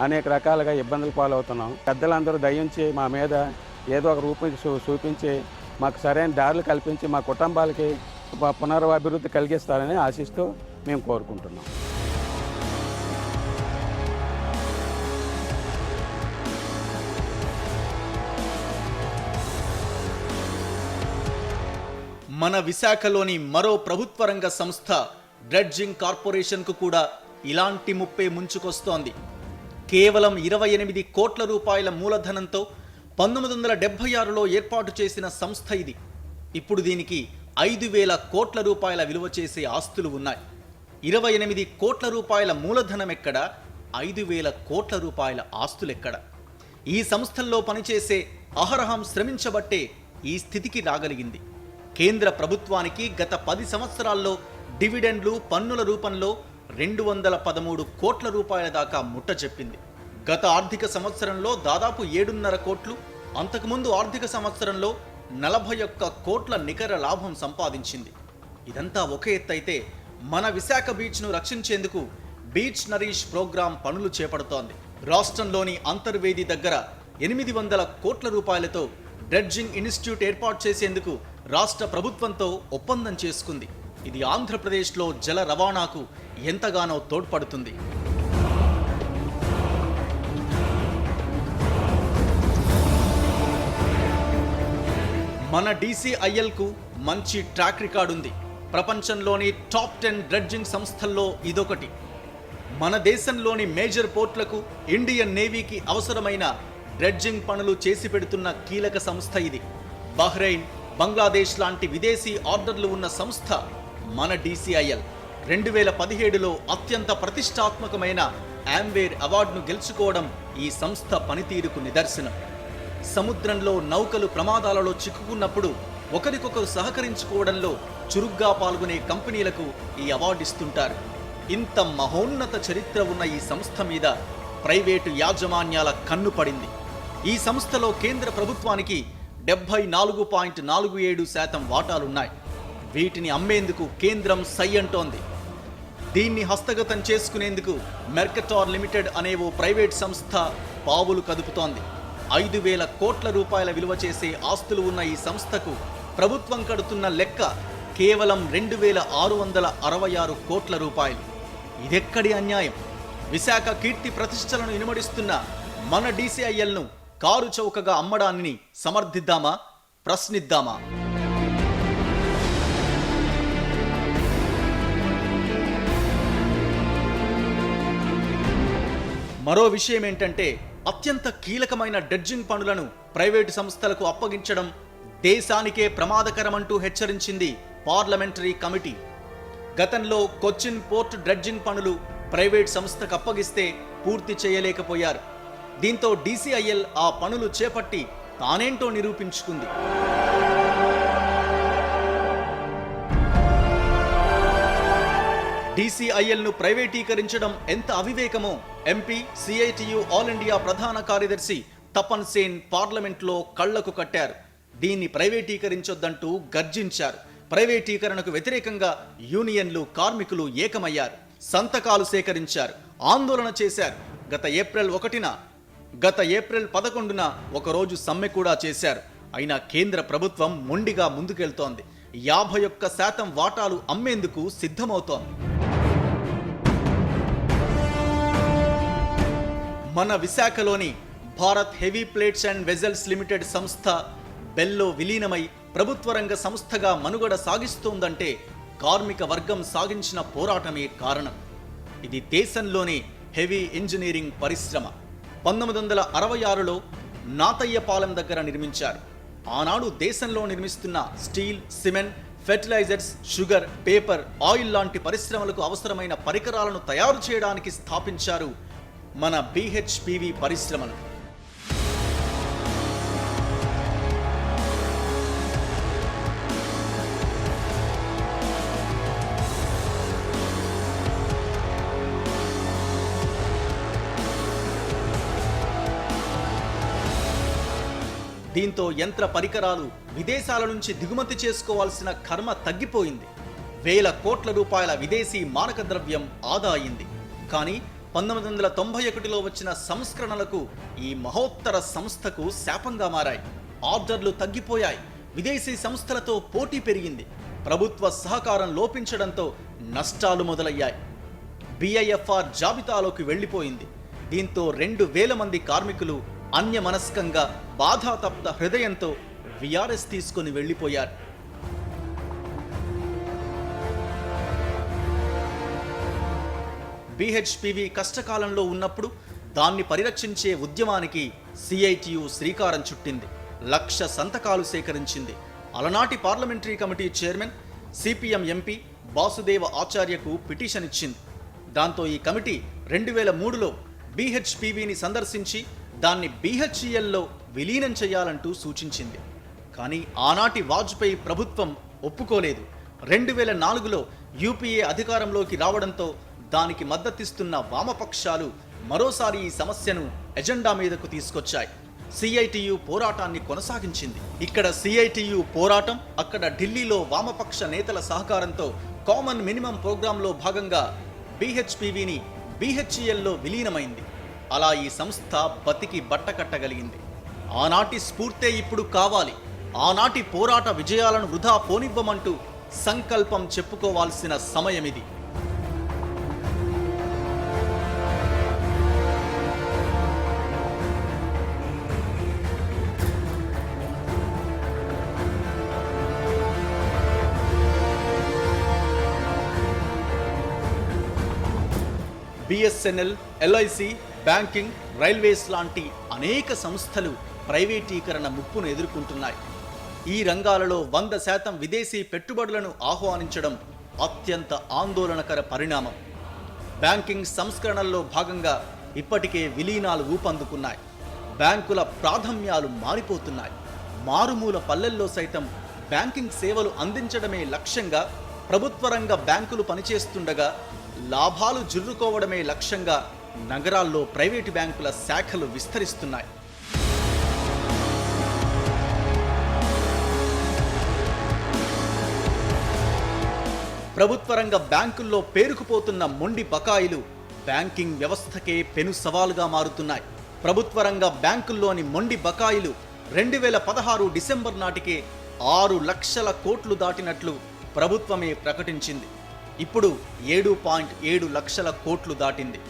అనేక రకాలుగా ఇబ్బందులు పాలవుతున్నాం. పెద్దలందరూ దయించి మా మీద ఏదో ఒక రూపం చూపించి మాకు సరైన దారులు కల్పించి మా కుటుంబాలకి పునరభివృద్ధి కలిగిస్తారని ఆశిస్తూ మేము కోరుకుంటున్నాం. మన విశాఖలోని మరో ప్రభుత్వ రంగ సంస్థ డ్రెడ్జింగ్ కార్పొరేషన్కు కూడా ఇలాంటి ముప్పే ముంచుకొస్తోంది. కేవలం 28 కోట్ల రూపాయల మూలధనంతో 1976లో ఏర్పాటు చేసిన సంస్థ ఇది. ఇప్పుడు దీనికి 5,000 కోట్ల రూపాయల విలువ చేసే ఆస్తులు ఉన్నాయి. 28 కోట్ల రూపాయల మూలధనం ఎక్కడ, 5,000 కోట్ల రూపాయల ఆస్తులెక్కడ? ఈ సంస్థల్లో పనిచేసే అహరహం శ్రమించబట్టే ఈ స్థితికి రాగలిగింది. కేంద్ర ప్రభుత్వానికి గత 10 సంవత్సరాల్లో డివిడెండ్లు, పన్నుల రూపంలో 213 కోట్ల రూపాయల దాకా ముట్ట చెప్పింది. గత ఆర్థిక సంవత్సరంలో దాదాపు 7.5 కోట్లు, అంతకుముందు ఆర్థిక సంవత్సరంలో 41 కోట్ల నికర లాభం సంపాదించింది. ఇదంతా ఒక ఎత్తైతే మన విశాఖ బీచ్ను రక్షించేందుకు బీచ్ నరీష్ ప్రోగ్రాం పనులు చేపడుతోంది. రాష్ట్రంలోని అంతర్వేది దగ్గర 800 కోట్ల రూపాయలతో డ్రెడ్జింగ్ ఇన్స్టిట్యూట్ ఏర్పాటు చేసేందుకు రాష్ట్ర ప్రభుత్వంతో ఒప్పందం చేసుకుంది. ఇది ఆంధ్రప్రదేశ్లో జల రవాణాకు ఎంతగానో తోడ్పడుతుంది. మన DCILకు మంచి ట్రాక్ రికార్డు ఉంది. ప్రపంచంలోని టాప్ 10 డ్రెడ్జింగ్ సంస్థల్లో ఇదొకటి. మన దేశంలోని మేజర్ పోర్ట్లకు, ఇండియన్ నేవీకి అవసరమైన డ్రెడ్జింగ్ పనులు చేసి పెడుతున్న కీలక సంస్థ ఇది. బహ్రెయిన్, బంగ్లాదేశ్ లాంటి విదేశీ ఆర్డర్లు ఉన్న సంస్థ మన DCIL. 2017లో అత్యంత ప్రతిష్టాత్మకమైన ఆమ్వేర్ అవార్డును గెలుచుకోవడం ఈ సంస్థ పనితీరుకు నిదర్శనం. సముద్రంలో నౌకలు ప్రమాదాలలో చిక్కుకున్నప్పుడు ఒకరికొకరు సహకరించుకోవడంలో చురుగ్గా పాల్గొనే కంపెనీలకు ఈ అవార్డు ఇస్తుంటారు. ఇంత మహోన్నత చరిత్ర ఉన్న ఈ సంస్థ మీద ప్రైవేటు యాజమాన్యాల కన్ను పడింది. ఈ సంస్థలో కేంద్ర ప్రభుత్వానికి 74.47% వాటాలున్నాయి. వీటిని అమ్మేందుకు కేంద్రం సై అంటోంది. దీన్ని హస్తగతం చేసుకునేందుకు మెర్కటార్ లిమిటెడ్ అనే ఓ ప్రైవేట్ సంస్థ పావులు కదుపుతోంది. 5,000 కోట్ల రూపాయల విలువ చేసే ఆస్తులు ఉన్న ఈ సంస్థకు ప్రభుత్వం కడుతున్న లెక్క కేవలం 2,666 కోట్ల రూపాయలు. ఇదెక్కడి అన్యాయం? విశాఖ కీర్తి ప్రతిష్టలను ఇనుమడిస్తున్న మన DCILను కారు చౌకగా అమ్మడాన్ని సమర్థిద్దామా, ప్రశ్నిద్దామా? మరో విషయం ఏంటంటే, అత్యంత కీలకమైన డ్రెడ్జింగ్ పనులను ప్రైవేటు సంస్థలకు అప్పగించడం దేశానికే ప్రమాదకరమంటూ హెచ్చరించింది పార్లమెంటరీ కమిటీ. గతంలో కొచ్చిన్ పోర్ట్ డ్రెడ్జింగ్ పనులు ప్రైవేట్ సంస్థకు అప్పగిస్తే పూర్తి చేయలేకపోయారు. దీంతో DCIL ఆ పనులు చేపట్టి తానేంటో నిరూపించుకుంది. DCILను ప్రైవేటీకరించడం ఎంత అవివేకమో ఎంపీ, CITU ఆల్ ఇండియా ప్రధాన కార్యదర్శి తపన్ సేన్ పార్లమెంట్లో కళ్లకు కట్టారు. దీన్ని ప్రైవేటీకరించొద్దంటూ గర్జించారు. ప్రైవేటీకరణకు వ్యతిరేకంగా యూనియన్లు, కార్మికులు ఏకమయ్యారు. సంతకాలు సేకరించారు, ఆందోళన చేశారు. గత ఏప్రిల్ 11న ఒకరోజు సమ్మె కూడా చేశారు. అయినా కేంద్ర ప్రభుత్వం మొండిగా ముందుకెళ్తోంది. 51% వాటాలు అమ్మేందుకు సిద్ధమవుతోంది. మన విశాఖలోని Bharat heavy plates and vessels limited సంస్థ బెల్లో విలీనమై ప్రభుత్వ రంగ సంస్థగా మనుగడ సాగిస్తోందంటే కార్మిక వర్గం సాగించిన పోరాటమే కారణం. ఇది దేశంలోని హెవీ ఇంజనీరింగ్ పరిశ్రమ. 1966లో నాతయ్యపాలెం దగ్గర నిర్మించారు. ఆనాడు దేశంలో నిర్మిస్తున్న steel, cement, fertilisers, sugar, paper, oil లాంటి పరిశ్రమలకు అవసరమైన పరికరాలను తయారు చేయడానికి స్థాపించారు మన BHPV పరిశ్రమను. దీంతో యంత్ర పరికరాలు విదేశాల నుంచి దిగుమతి చేసుకోవాల్సిన కర్మ తగ్గిపోయింది. వేల కోట్ల రూపాయల విదేశీ మారక ద్రవ్యం ఆదా అయింది. కానీ 1991లో వచ్చిన సంస్కరణలకు ఈ మహోత్తర సంస్థకు శాపంగా మారాయి. ఆర్డర్లు తగ్గిపోయాయి. విదేశీ సంస్థలతో పోటీ పెరిగింది. ప్రభుత్వ సహకారం లోపించడంతో నష్టాలు మొదలయ్యాయి. BIFR జాబితాలోకి వెళ్లిపోయింది. దీంతో 2,000 మంది కార్మికులు అన్యమనస్కంగా, బాధాతప్త హృదయంతో VRS తీసుకుని వెళ్లిపోయారు. BHPV కష్టకాలంలో ఉన్నప్పుడు దాన్ని పరిరక్షించే ఉద్యమానికి CITU శ్రీకారం చుట్టింది. 1,00,000 సంతకాలు సేకరించింది. అలనాటి parliamentary committee chairman CPM MP Vasudeva ఆచార్యకు పిటిషన్ ఇచ్చింది. దాంతో ఈ కమిటీ 2003లో BHPVని సందర్శించి దాన్ని BHELలో విలీనం చేయాలంటూ సూచించింది. కానీ ఆనాటి వాజ్పేయి ప్రభుత్వం ఒప్పుకోలేదు. 2004లో UPA అధికారంలోకి రావడంతో దానికి మద్దతిస్తున్న వామపక్షాలు మరోసారి ఈ సమస్యను ఎజెండా మీదకు తీసుకొచ్చాయి. CITU పోరాటాన్ని కొనసాగించింది. ఇక్కడ CITU పోరాటం, అక్కడ ఢిల్లీలో వామపక్ష నేతల సహకారంతో కామన్ మినిమం ప్రోగ్రాంలో భాగంగా BHPVని BHELలో విలీనమైంది. అలా ఈ సంస్థ బతికి బట్టకట్టగలిగింది. ఆనాటి స్ఫూర్తే ఇప్పుడు కావాలి. ఆనాటి పోరాట విజయాలను వృధా పోనివ్వమంటూ సంకల్పం చెప్పుకోవాల్సిన సమయమిది. బిఎస్ఎన్ఎల్, ఎల్ఐసి, బ్యాంకింగ్, రైల్వేస్ లాంటి అనేక సంస్థలు ప్రైవేటీకరణ ముప్పును ఎదుర్కొంటున్నాయి. ఈ రంగాలలో 100% విదేశీ పెట్టుబడులను ఆహ్వానించడం అత్యంత ఆందోళనకర పరిణామం. బ్యాంకింగ్ సంస్కరణల్లో భాగంగా ఇప్పటికే విలీనాలు ఊపందుకున్నాయి. బ్యాంకుల ప్రాధాన్యాలు మారిపోతున్నాయి. మారుమూల పల్లెల్లో సైతం బ్యాంకింగ్ సేవలు అందించడమే లక్ష్యంగా ప్రభుత్వ రంగ బ్యాంకులు పనిచేస్తుండగా, లాభాలు జుర్రుకోవడమే లక్ష్యంగా నగరాల్లో ప్రైవేటు బ్యాంకుల శాఖలు విస్తరిస్తున్నాయి. ప్రభుత్వ రంగ బ్యాంకుల్లో పేరుకుపోతున్న మొండి బకాయిలు బ్యాంకింగ్ వ్యవస్థకే పెను సవాలుగా మారుతున్నాయి. ప్రభుత్వ రంగ బ్యాంకుల్లోని మొండి బకాయిలు 2016 డిసెంబర్ నాటికే 6 లక్షల కోట్లు దాటినట్లు ప్రభుత్వమే ప్రకటించింది. ఇప్పుడు 7.7 లక్షల కోట్లు దాటింది.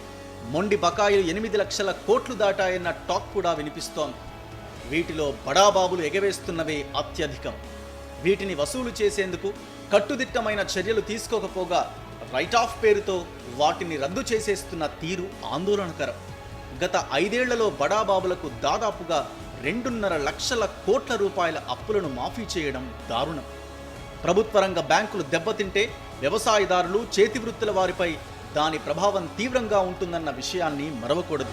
మొండి బకాయిలు 8 లక్షల కోట్లు దాటాయన్న టాక్ కూడా వినిపిస్తోంది. వీటిలో బడాబాబులు ఎగవేస్తున్నవే అత్యధికం. వీటిని వసూలు చేసేందుకు కట్టుదిట్టమైన చర్యలు తీసుకోకపోగా రైట్ ఆఫ్ పేరుతో వాటిని రద్దు చేసేస్తున్న తీరు ఆందోళనకరం. గత 5 ఏళ్లలో బడాబాబులకు దాదాపుగా 2.5 లక్షల కోట్ల రూపాయల అప్పులను మాఫీ చేయడం దారుణం. ప్రభుత్వ రంగ బ్యాంకులు దెబ్బతింటే వ్యవసాయదారులు, చేతివృత్తుల వారిపై దాని ప్రభావం తీవ్రంగా ఉంటుందన్న విషయాన్ని మరవకూడదు.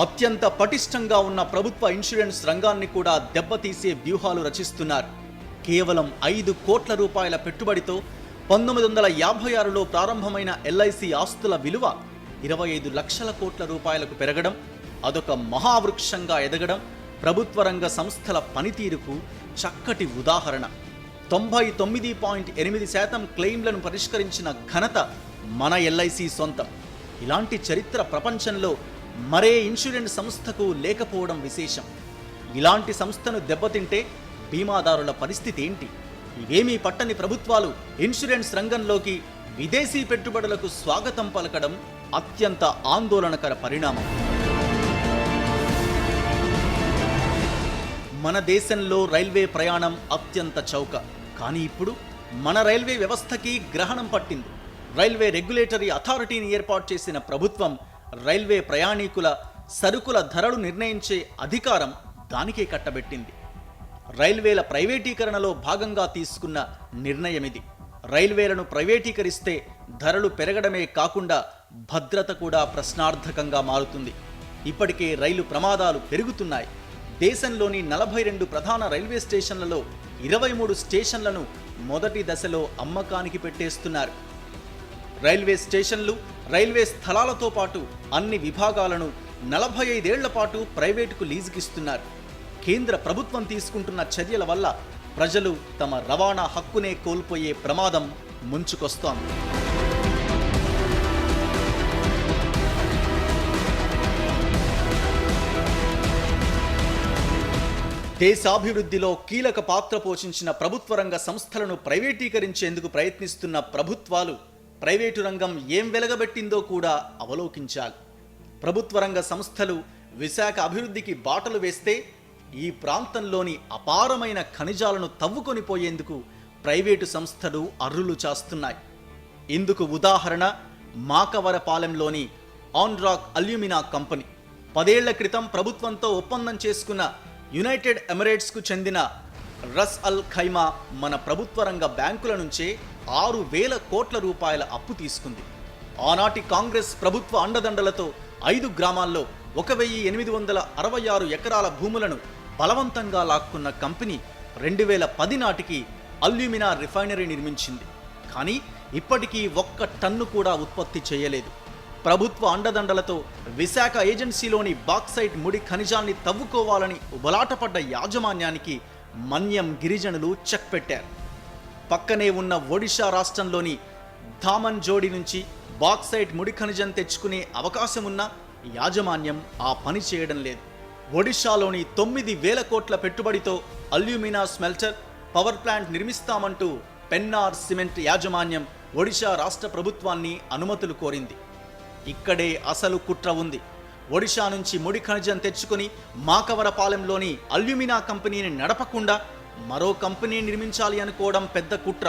అత్యంత పటిష్టంగా ఉన్న ప్రభుత్వ ఇన్సూరెన్స్ రంగాన్ని కూడా దెబ్బతీసే వ్యూహాలు రచిస్తున్నారు. కేవలం 5 కోట్ల రూపాయల పెట్టుబడితో 1956లో ప్రారంభమైన ఎల్ఐసి ఆస్తుల విలువ 25 లక్షల కోట్ల రూపాయలకు పెరగడం, అదొక మహావృక్షంగా ఎదగడం ప్రభుత్వ రంగ సంస్థల పనితీరుకు చక్కటి ఉదాహరణ. 99.8% క్లెయిమ్లను పరిష్కరించిన ఘనత మన ఎల్ఐసి సొంతం. ఇలాంటి చరిత్ర ప్రపంచంలో మరే ఇన్సూరెన్స్ సంస్థకు లేకపోవడం విశేషం. ఇలాంటి సంస్థను దెబ్బతింటే బీమాదారుల పరిస్థితి ఏంటి? ఇవేమీ పట్టని ప్రభుత్వాలు ఇన్సూరెన్స్ రంగంలోకి విదేశీ పెట్టుబడులకు స్వాగతం పలకడం అత్యంత ఆందోళనకర పరిణామం. మన దేశంలో రైల్వే ప్రయాణం అత్యంత చౌక. కానీ ఇప్పుడు మన రైల్వే వ్యవస్థకి గ్రహణం పట్టింది. రైల్వే రెగ్యులేటరీ అథారిటీని ఏర్పాటు చేసిన ప్రభుత్వం రైల్వే ప్రయాణికుల సరుకుల ధరలు నిర్ణయించే అధికారం దానికే కట్టబెట్టింది. రైల్వేల ప్రైవేటీకరణలో భాగంగా తీసుకున్న నిర్ణయమిది. రైల్వేలను ప్రైవేటీకరిస్తే ధరలు పెరగడమే కాకుండా భద్రత కూడా ప్రశ్నార్థకంగా మారుతుంది. ఇప్పటికే రైలు ప్రమాదాలు పెరుగుతున్నాయి. దేశంలోని 42 ప్రధాన రైల్వే స్టేషన్లలో 23 స్టేషన్లను మొదటి దశలో అమ్మకానికి పెట్టేస్తున్నారు. రైల్వే స్టేషన్లు, రైల్వే స్థలాలతో పాటు అన్ని విభాగాలను 45 ఏళ్ల పాటు ప్రైవేటుకు లీజుకిస్తున్నారు. కేంద్ర ప్రభుత్వం తీసుకుంటున్న చర్యల వల్ల ప్రజలు తమ రవాణా హక్కునే కోల్పోయే ప్రమాదం ముంచుకొస్తోంది. దేశాభివృద్ధిలో కీలక పాత్ర పోషించిన ప్రభుత్వ రంగ సంస్థలను ప్రైవేటీకరించేందుకు ప్రయత్నిస్తున్న ప్రభుత్వాలు ప్రైవేటు రంగం ఏం వెలగబెట్టిందో కూడా అవలోకించాలి. ప్రభుత్వ రంగ సంస్థలు విశాఖ అభివృద్ధికి బాటలు వేస్తే ఈ ప్రాంతంలోని అపారమైన ఖనిజాలను తవ్వుకొని పోయేందుకు ప్రైవేటు సంస్థలు అర్రులు చాస్తున్నాయి. ఇందుకు ఉదాహరణ మాకవరపాలెంలోని ఆన్రాక్ అల్యూమినా కంపెనీ. 10 ఏళ్ల క్రితం ప్రభుత్వంతో ఒప్పందం చేసుకున్న యునైటెడ్ ఎమిరేట్స్కు చెందిన రస్ అల్ ఖైమా మన ప్రభుత్వ రంగ బ్యాంకుల నుంచే 6,000 కోట్ల రూపాయల అప్పు తీసుకుంది. ఆనాటి కాంగ్రెస్ ప్రభుత్వ అండదండలతో 5 గ్రామాల్లో 1,866 ఎకరాల భూములను బలవంతంగా లాక్కున్న కంపెనీ 2010 నాటికి అల్యూమినా రిఫైనరీ నిర్మించింది. కానీ ఇప్పటికీ 1 టన్ను కూడా ఉత్పత్తి చేయలేదు. ప్రభుత్వ అండదండలతో విశాఖ ఏజెన్సీలోని బాక్సైట్ ముడి ఖనిజాన్ని తవ్వుకోవాలని ఉబలాటపడ్డ యాజమాన్యానికి మన్యం గిరిజనులు చెక్ పెట్టారు. పక్కనే ఉన్న ఒడిషా రాష్ట్రంలోని ధామన్ జోడి నుంచి బాక్సైట్ ముడి ఖనిజం తెచ్చుకునే అవకాశం ఉన్న యాజమాన్యం ఆ పని చేయడం లేదు. ఒడిషాలోని 9,000 కోట్ల పెట్టుబడితో అల్యూమినా స్మెల్టర్, పవర్ ప్లాంట్ నిర్మిస్తామంటూ పెన్నార్ సిమెంట్ యాజమాన్యం ఒడిషా రాష్ట్ర ప్రభుత్వాన్ని అనుమతులు కోరింది. ఇక్కడే అసలు కుట్ర ఉంది. ఒడిషా నుంచి ముడి ఖనిజం తెచ్చుకొని మాకవరపాలెంలోని అల్యూమినా కంపెనీని నడపకుండా మరో కంపెనీ నిర్మించాలి అనుకోవడం పెద్ద కుట్ర.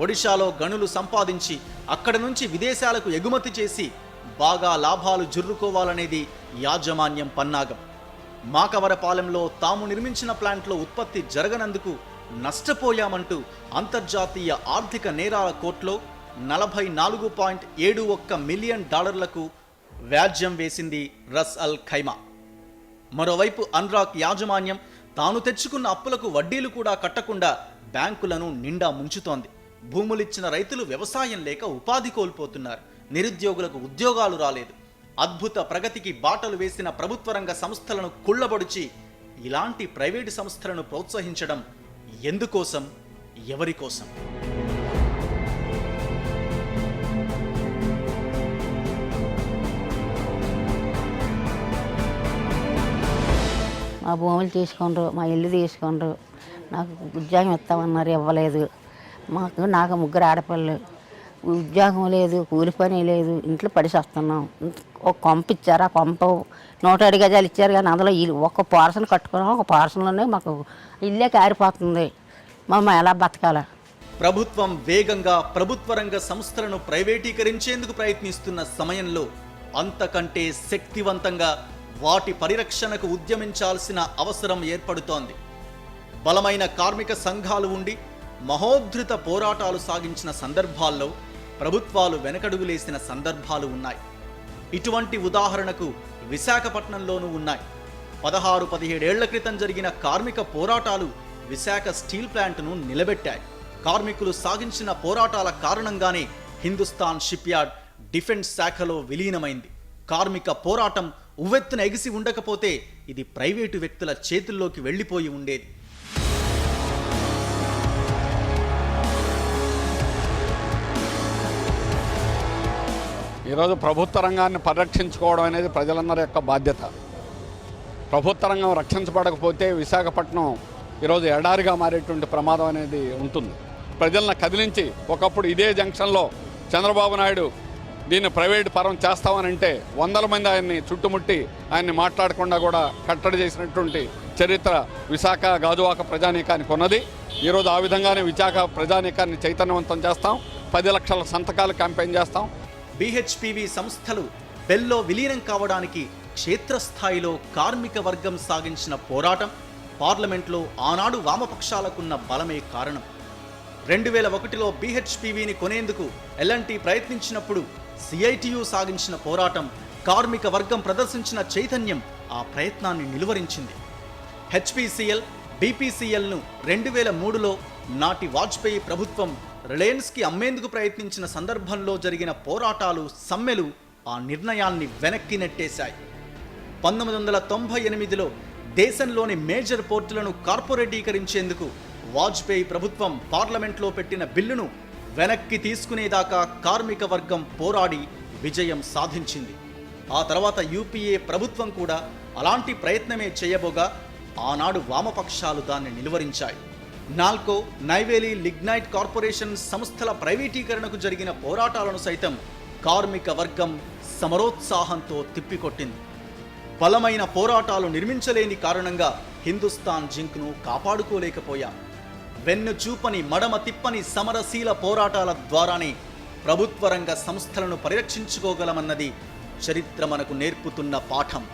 ఒడిషాలో గనులు సంపాదించి అక్కడ నుంచి విదేశాలకు ఎగుమతి చేసి బాగా లాభాలు జుర్రుకోవాలనేది యాజమాన్యం పన్నాగం. మాకవరపాలెంలో తాము నిర్మించిన ప్లాంట్లో ఉత్పత్తి జరగనందుకు నష్టపోయామంటూ అంతర్జాతీయ ఆర్థిక నేరాల కోర్టులో $44.71 మిలియన్ వ్యాజ్యం వేసింది రస్ అల్ ఖైమా. మరోవైపు అన్రాక్ యాజమాన్యం తాను తెచ్చుకున్న అప్పులకు వడ్డీలు కూడా కట్టకుండా బ్యాంకులను నిండా ముంచుతోంది. భూములిచ్చిన రైతులు వ్యవసాయం లేక ఉపాధి కోల్పోతున్నారు. నిరుద్యోగులకు ఉద్యోగాలు రాలేదు. అద్భుత ప్రగతికి బాటలు వేసిన ప్రభుత్వ రంగ సంస్థలను కుళ్ళబొడిచి ఇలాంటి ప్రైవేటు సంస్థలను ప్రోత్సహించడం ఎందుకోసం, ఎవరి కోసం? మా భూములు తీసుకుండ్రు, మా ఇల్లు తీసుకుండ్రు, నాకు ఉద్యోగం ఇస్తామన్నారు, ఇవ్వలేదు. నాకు 3 ఆడపిల్లలు, ఉద్యోగం లేదు, కూలి పని లేదు, ఇంట్లో పడిసి వస్తున్నాం. ఒక కొంప ఇచ్చారు, ఆ కొంప 107 గజాలు ఇచ్చారు, కానీ అందులో ఒక పోర్షన్ కట్టుకున్నాం. ఒక పోర్షన్లోనే మాకు ఇల్లే కారిపోతుంది. మా ఎలా బతకాల? ప్రభుత్వం వేగంగా ప్రభుత్వ రంగ సంస్థలను ప్రైవేటీకరించేందుకు ప్రయత్నిస్తున్న సమయంలో అంతకంటే శక్తివంతంగా వాటి పరిరక్షణకు ఉద్యమించాల్సిన అవసరం ఏర్పడుతోంది. బలమైన కార్మిక సంఘాలు ఉండి మహోద్ధృత పోరాటాలు సాగించిన సందర్భాల్లో ప్రభుత్వాలు వెనకడుగులేసిన సందర్భాలు ఉన్నాయి. ఇటువంటి ఉదాహరణకు విశాఖపట్నంలోనూ ఉన్నాయి. 16-17 ఏళ్ల క్రితం జరిగిన కార్మిక పోరాటాలు విశాఖ స్టీల్ ప్లాంట్ను నిలబెట్టాయి. కార్మికులు సాగించిన పోరాటాల కారణంగానే హిందుస్థాన్ షిప్ యార్డ్ డిఫెన్స్ శాఖలో విలీనమైంది. కార్మిక పోరాటం ఉవ్వెత్తున ఎగిసి ఉండకపోతే ఇది ప్రైవేటు వ్యక్తుల చేతుల్లోకి వెళ్ళిపోయి ఉండేది. ఈరోజు ప్రభుత్వ రంగాన్ని పరిరక్షించుకోవడం అనేది ప్రజలందరి యొక్క బాధ్యత. ప్రభుత్వ రంగం రక్షించబడకపోతే విశాఖపట్నం ఈరోజు ఎడారిగా మారేటువంటి ప్రమాదం అనేది ఉంటుంది. ప్రజలను కదిలించి ఒకప్పుడు ఇదే జంక్షన్లో చంద్రబాబు నాయుడు దీన్ని ప్రైవేట్ పరం చేస్తామనంటే 100 మంది ఆయన్ని చుట్టుముట్టి ఆయన్ని మాట్లాడకుండా కూడా కట్టడి చేసినటువంటి చరిత్ర విశాఖ గాజువాక ప్రజానీకానికి ఉన్నది. ఈరోజు ఆ విధంగానే విశాఖ ప్రజానీకాన్ని చైతన్యవంతం చేస్తాం. 10 లక్షల సంతకాలు క్యాంపెయిన్ చేస్తాం. BHPV సంస్థలు బెల్లో విలీనం కావడానికి క్షేత్రస్థాయిలో కార్మిక వర్గం సాగించిన పోరాటం, పార్లమెంట్లో ఆనాడు వామపక్షాలకున్న బలమే కారణం. 2001లో BHPVని కొనేందుకు L&T ప్రయత్నించినప్పుడు CITU సాగించిన పోరాటం, కార్మిక వర్గం ప్రదర్శించిన చైతన్యం ఆ ప్రయత్నాన్ని నిలువరించింది. HPCL, BPCLను 2003లో నాటి వాజ్పేయి ప్రభుత్వం రిలయన్స్కి అమ్మేందుకు ప్రయత్నించిన సందర్భంలో జరిగిన పోరాటాలు, సమ్మెలు ఆ నిర్ణయాన్ని వెనక్కి నెట్టేశాయి. 1998లో దేశంలోని మేజర్ పోర్టులను కార్పొరేటీకరించేందుకు వాజ్పేయి ప్రభుత్వం పార్లమెంట్లో పెట్టిన బిల్లును వెనక్కి తీసుకునేదాకా కార్మిక వర్గం పోరాడి విజయం సాధించింది. ఆ తర్వాత UPA ప్రభుత్వం కూడా అలాంటి ప్రయత్నమే చేయబోగా ఆనాడు వామపక్షాలు దాన్ని నిలువరించాయి. నాల్కో, నైవేలి లిగ్నైట్ కార్పొరేషన్ సంస్థల ప్రైవేటీకరణకు జరిగిన పోరాటాలను సైతం కార్మిక వర్గం సమరోత్సాహంతో తిప్పికొట్టింది. బలమైన పోరాటాలు నిర్మించలేని కారణంగా హిందుస్థాన్ జింక్ను కాపాడుకోలేకపోయాం. వెన్ను చూపని, మడమ తిప్పని సమరశీల పోరాటాల ద్వారానే ప్రభుత్వ రంగ సంస్థలను పరిరక్షించుకోగలమన్నది చరిత్ర మనకు నేర్పుతున్న పాఠం.